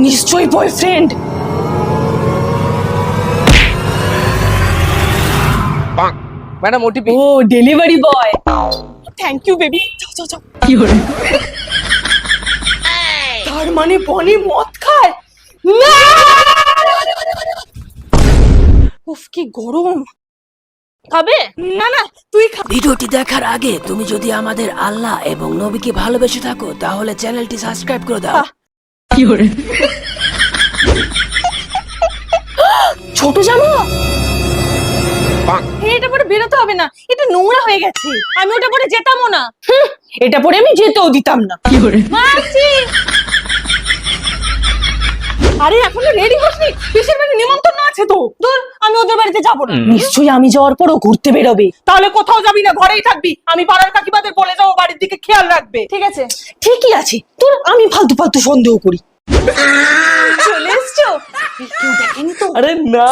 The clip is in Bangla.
নিশ্চয়ই বয়ফ্রেন্ড। Madam OTP. ও delivery boy. Thank you baby. যাও যাও যাও। কি হলো? তার মানে বনি মদ খায় না? উফ কি গরম। খাবে? না না তুই খা। ভিডিওটি দেখার আগে তুমি যদি আমাদের আল্লাহ এবং নবীকে ভালোবেসে থাকো তাহলে চ্যানেলটি সাবস্ক্রাইব করে দাও। কি হলো? ছোট জামা এটা পরে বেরোতে হবে না, এটা নোংরা হয়ে গেছে, আমি ওটা পরে যেতামও না। এটা পরে আমি যেতেও দিতাম না। কি হলো? মাসি আরে এখনো রেডি হসনি? পিসের বাড়ি নিমন্ত্রণ আছে তো। দূর, আমি ওদের বাড়িতে যাবো না। নিশ্চয়ই আমি যাওয়ার পরও ঘুরতে বেরোবে। তাহলে কোথাও যাবি না, ঘরেই থাকবি। আমি পাড়ার কাকিমাদের বলে যাবো বাড়ির দিকে খেয়াল রাখবে। ঠিক আছে? ঠিকই আছে। তোর আমি ফালতু ফালতু সন্দেহ করি। চলে এসছো? কেউ দেখেনি তো? আরে না।